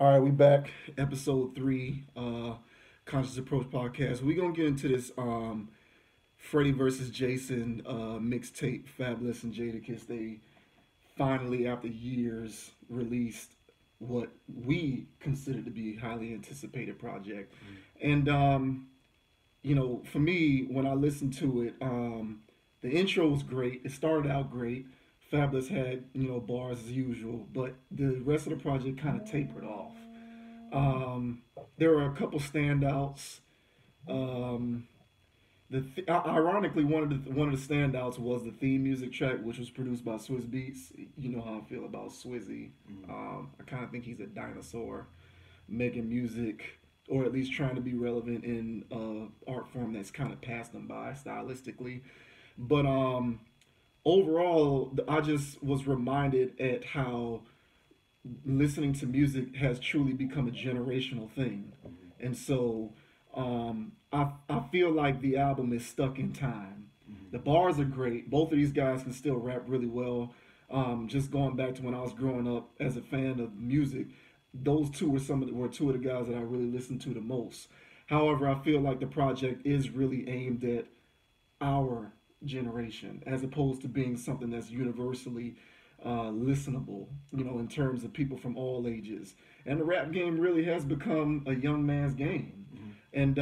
All right, we back. Episode 3, Conscious Approach Podcast. We're gonna get into this Freddie versus Jason mixtape, Fabolous and Jadakiss. They finally, after years, released what we consider to be a highly anticipated project. And for me, when I listened to it, the intro was great. It started out great. Fabulous had, bars as usual, but the rest of the project kind of tapered off. Um, there were a couple standouts. Um, Ironically, one of the standouts was the theme music track, which was produced by Swizz Beats. You know how I feel about Swizzy. I kind of think he's a dinosaur, making music or at least trying to be relevant in art form that's kind of passed him by stylistically. But overall, I just was reminded at how listening to music has truly become a generational thing. And so I feel like the album is stuck in time. The bars are great. Both of these guys can still rap really well. Just going back to when I was growing up as a fan of music, those two were two of the guys that I really listened to the most. However, I feel like the project is really aimed at our generation as opposed to being something that's universally listenable, in terms of people from all ages. And the rap game really has become a young man's game. And,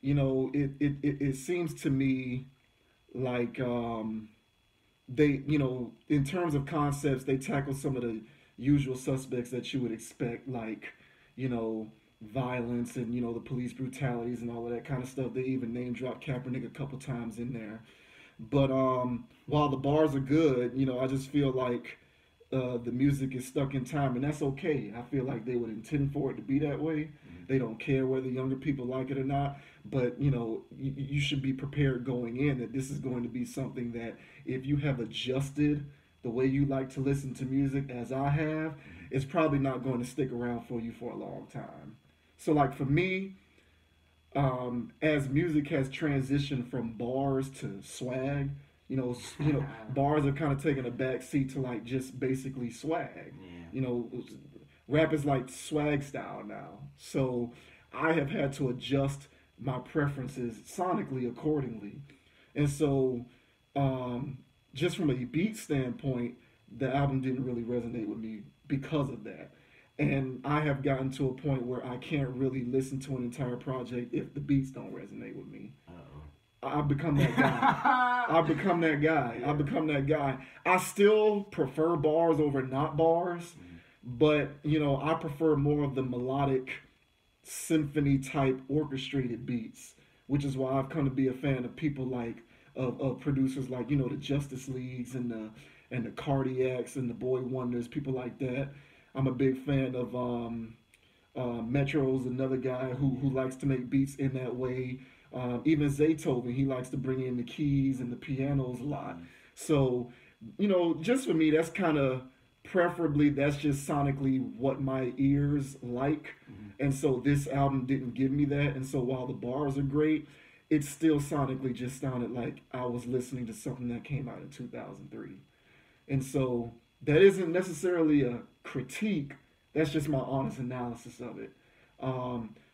it seems to me like in terms of concepts, they tackle some of the usual suspects that you would expect, like, you know, violence and, the police brutalities and all of that kind of stuff. They even name drop Kaepernick a couple times in there. But while the bars are good, I just feel like the music is stuck in time, and that's okay. I feel like they would intend for it to be that way. They don't care whether younger people like it or not, but you should be prepared going in that this is going to be something that if you have adjusted the way you like to listen to music, as I have, it's probably not going to stick around for you for a long time. So, like for me, as music has transitioned from bars to swag, bars are kind of taking a back seat to like just basically swag. Yeah. Rap is like swag style now. So I have had to adjust my preferences sonically accordingly. And so, just from a beat standpoint, the album didn't really resonate with me because of that. And I have gotten to a point where I can't really listen to an entire project if the beats don't resonate with me. I've become that guy. I've become that guy. I've become that guy. I still prefer bars over not bars, but I prefer more of the melodic symphony type orchestrated beats, which is why I've come to be a fan of people like of producers like the Justice Leagues and the Cardiacs and the Boy Wonders, people like that. I'm a big fan of Metro's another guy who likes to make beats in that way. Even Zaytoven, he likes to bring in the keys and the pianos a lot. So, just for me, that's kind of preferably that's just sonically what my ears like. And so this album didn't give me that. And so while the bars are great, it still sonically just sounded like I was listening to something that came out in 2003. And so that isn't necessarily a critique. That's just my honest analysis of it.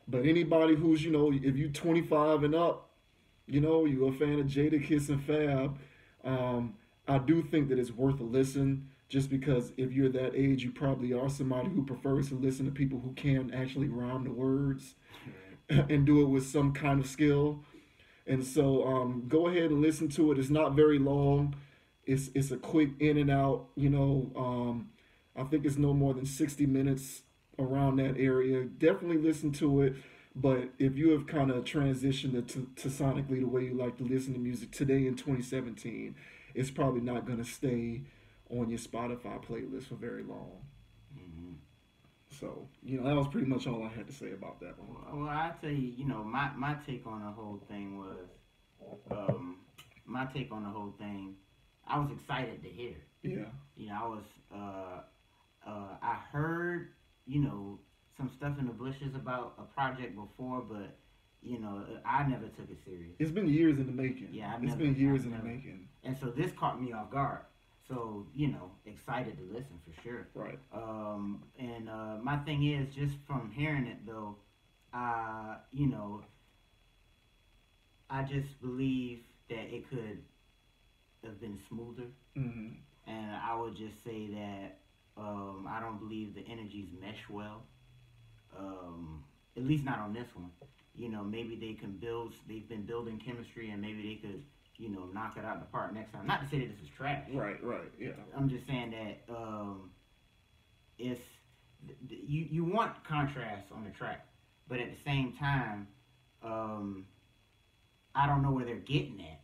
But anybody who's, if you 25 and up, you're a fan of Jadakiss and Fab, I do think that it's worth a listen just because if you're that age, you probably are somebody who prefers to listen to people who can actually rhyme the words and do it with some kind of skill. And so go ahead and listen to it. It's not very long. It's a quick in and out. I think it's no more than 60 minutes around that area. Definitely listen to it. But if you have kind of transitioned to sonically the way you like to listen to music today in 2017, it's probably not going to stay on your Spotify playlist for very long. So, that was pretty much all I had to say about that one. Well, I tell you, my take on the whole thing was, I was excited to hear it. Yeah. I was, I heard, some stuff in the bushes about a project before, but I never took it serious. It's been years in the making. Yeah, it's been years in the making. And so this caught me off guard. So excited to listen for sure. Right. And my thing is, just from hearing it though, you know, I just believe that it could have been smoother. Mm-hmm. And I would just say that I don't believe the energies mesh well. At least not on this one. You know, maybe they can build. They've been building chemistry, and maybe they could, you know, knock it out the park next time. Not to say that this is trash. Right, yeah. I'm just saying that it's you want contrast on the track, but at the same time, I don't know where they're getting at.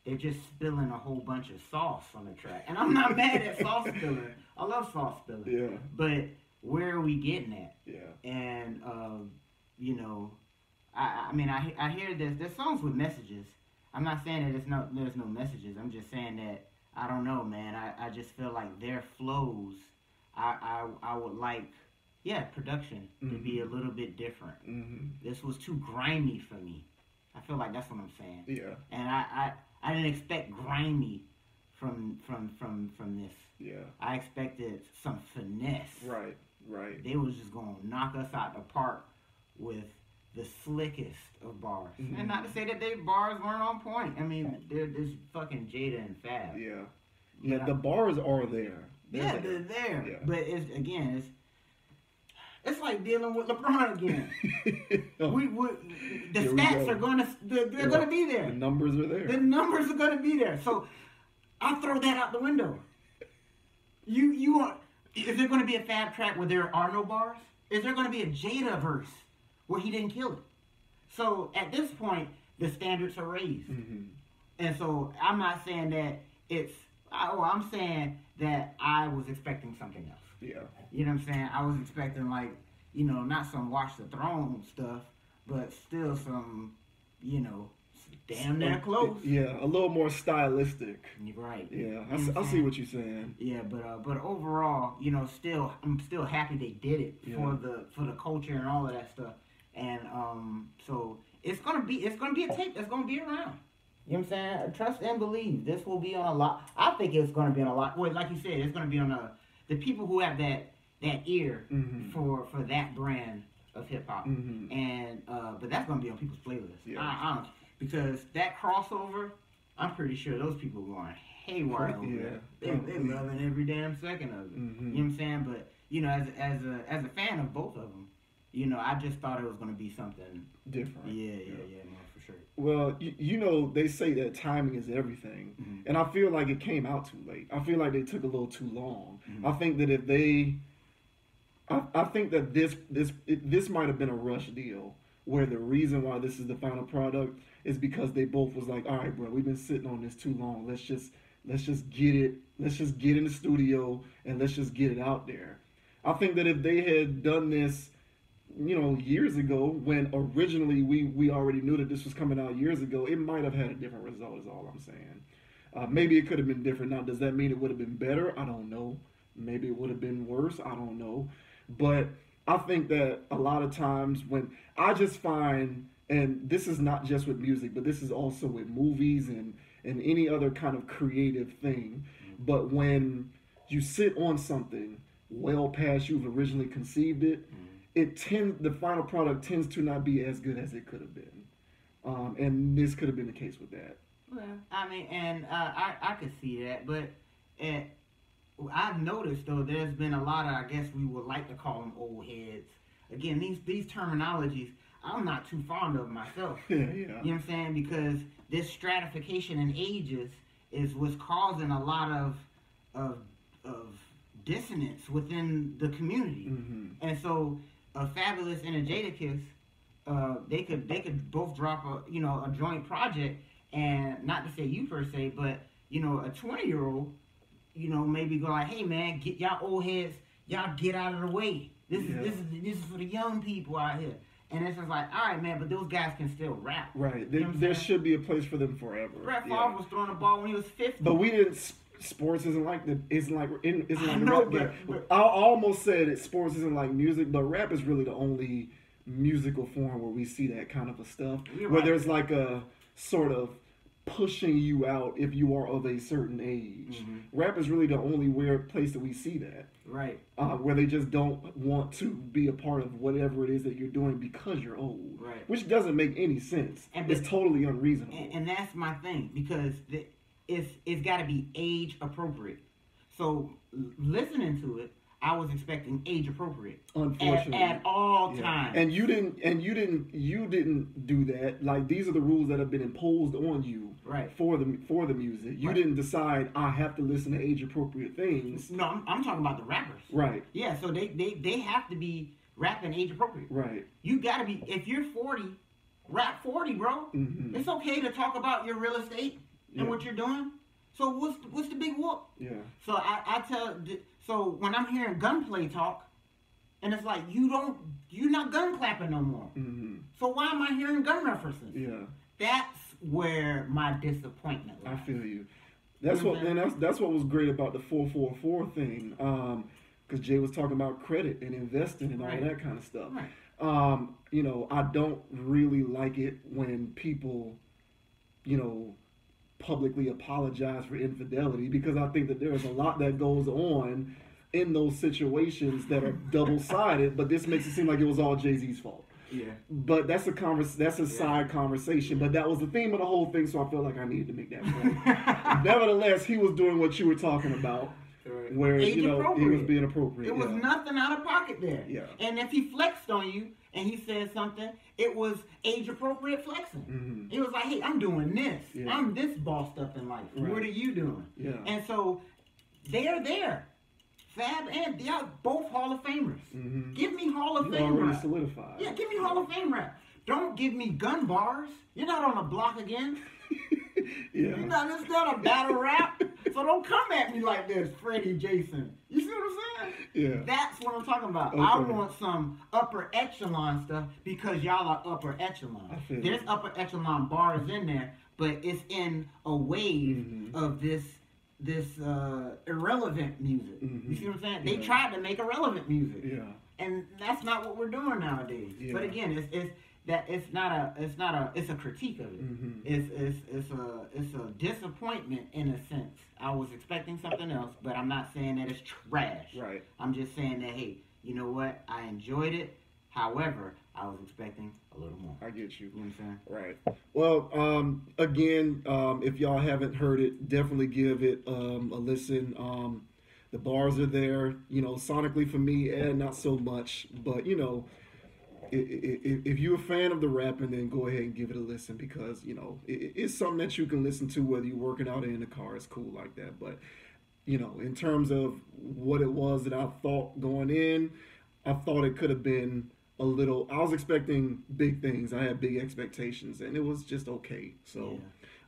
They're just spilling a whole bunch of sauce on the track, and I'm not mad at sauce spilling. I love sauce spilling. Yeah. But where are we getting at? Yeah. And you know, I mean, I hear there's songs with messages. I'm not saying that there's no messages. I'm just saying that I don't know, man. I just feel like their flows. I would like, production to be a little bit different. Mm-hmm. This was too grimy for me. I feel like that's what I'm saying. Yeah. And I didn't expect grimy from this. Yeah. I expected some finesse. Right. They was just gonna knock us out the park with the slickest of bars. Mm-hmm. And not to say that their bars weren't on point. I mean, there's fucking Jada and Fab. Yeah. Yeah, the bars are there. They're there. Yeah. But it's like dealing with LeBron again. The stats are gonna be there. The numbers are there. The numbers are gonna be there. So I'll throw that out the window. You want? Is there gonna be a Fab track where there are no bars? Is there gonna be a Jada verse where he didn't kill it? So at this point, the standards are raised. Mm-hmm. And so I'm not saying that I'm saying that I was expecting something else. Yeah. You know what I'm saying? I was expecting, like, you know, not some Watch the Throne stuff, but still some, you know, damn near close. Yeah, a little more stylistic. You're right. Yeah, I see what you're saying. Yeah, but overall, you know, I'm still happy they did it for the culture and all of that stuff. And so it's gonna be a tape that's gonna be around. You know what I'm saying? Trust and believe. This will be on a lot. I think it's gonna be on a lot. Well, like you said, it's gonna be on the people who have that ear for that brand of hip hop. Mm-hmm. And but that's gonna be on people's playlists. Yeah. Because that crossover, I'm pretty sure those people are going haywire over there. They loving every damn second of it. Mm-hmm. You know what I'm saying? But you know, as a fan of both of them, you know, I just thought it was gonna be something different. Yeah, no, for sure. Well, you know, they say that timing is everything, and I feel like it came out too late. I feel like they took a little too long. Mm-hmm. I think that I think that this might have been a rush deal, where the reason why this is the final product is because they both was like, all right, bro, we've been sitting on this too long. Let's just get it. Let's just get in the studio and let's just get it out there. I think that if they had done this, you know, years ago, when originally we already knew that this was coming out years ago, it might have had a different result, is all I'm saying. Maybe it could have been different. Now, does that mean it would have been better? I don't know. Maybe it would have been worse. I don't know. But I think that a lot of times when I just find, and this is not just with music, but this is also with movies and any other kind of creative thing, but when you sit on something well past you've originally conceived it, the final product tends to not be as good as it could have been. And this could have been the case with that. Well, I mean, and I could see that, but I've noticed, though, there's been a lot of, I guess we would like to call them old heads. Again, these terminologies, I'm not too fond of myself. Yeah. You know what I'm saying? Because this stratification in ages is what's causing a lot of dissonance within the community. Mm-hmm. And so a Fabolous and a Jadakiss, they could both drop a joint project, and not to say you per se, but you know, a 20-year-old, you know, maybe go like, hey man, get y'all old heads, y'all get out of the way. This is for the young people out here. And it's just like, all right, man, but those guys can still rap. Right. There should be a place for them forever. Brett Favre was throwing the ball when he was 50. But we didn't. Sports isn't like the rap game. But I almost said that sports isn't like music, but rap is really the only musical form where we see that kind of a stuff. Where there's like a sort of pushing you out if you are of a certain age. Rap is really the only weird place that we see that. Right. Where they just don't want to be a part of whatever it is that you're doing because you're old. Right. Which doesn't make any sense. It's totally unreasonable. And that's my thing, because it's got to be age appropriate. So listening to it, I was expecting age appropriate. Unfortunately, at all times. And you didn't do that. Like, these are the rules that have been imposed on you. Right. For the music. You didn't decide I have to listen to age appropriate things. No, I'm talking about the rappers. Right. Yeah. So they have to be rapping age appropriate. Right. You got to be, if you're 40, rap 40, bro. Mm-hmm. It's okay to talk about your real estate and what you're doing. So what's the big whoop? Yeah. So I tell. So when I'm hearing gunplay talk, and it's like you're not gun clapping no more. Mm-hmm. So why am I hearing gun references? Yeah. That's where my disappointment lies. I feel you. That's what was great about the 444 thing. Because Jay was talking about credit and investing and all that kind of stuff. Right. I don't really like it when people, publicly apologize for infidelity, because I think that there's a lot that goes on in those situations that are double-sided, but this makes it seem like it was all Jay-Z's fault. Yeah. But that's a side conversation, but that was the theme of the whole thing, so I felt like I needed to make that point. Nevertheless, he was doing what you were talking about. Right. Where he was being appropriate. It was nothing out of pocket there. Yeah. And if he flexed on you and he said something, it was age appropriate flexing. Mm-hmm. He was like, "Hey, I'm doing this. Yeah. I'm this bossed up in life. Right. What are you doing?" Yeah. And so they're there. Fab and they are both Hall of Famers. Mm-hmm. Give me Hall of Fame already rap. Solidified. Yeah, give me Hall of Fame rap. Don't give me gun bars. You're not on the block again. Yeah. It's not a battle rap. So don't come at me like this, Freddie Jason. You see what I'm saying? Yeah. That's what I'm talking about. Okay. I want some upper echelon stuff because y'all are upper echelon. There's upper echelon bars in there, but it's in a wave of this irrelevant music. Mm-hmm. You see what I'm saying? They tried to make irrelevant music. Yeah. And that's not what we're doing nowadays. Yeah. But again, it's a critique of it. Mm-hmm. It's a disappointment in a sense. I was expecting something else, but I'm not saying that it's trash. Right. I'm just saying that, hey, you know what? I enjoyed it. However, I was expecting a little more. I get you. You know what I'm saying? Right. Well, again, if y'all haven't heard it, definitely give it a listen. The bars are there, sonically for me, not so much, but if you're a fan of the rapping, then go ahead and give it a listen, because it's something that you can listen to whether you're working out or in the car. It's cool like that. But in terms of what it was that I thought going in, I thought it could have been a little. I was expecting big things. I had big expectations, and it was just okay. So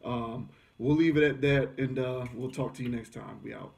we'll leave it at that, and we'll talk to you next time. We out.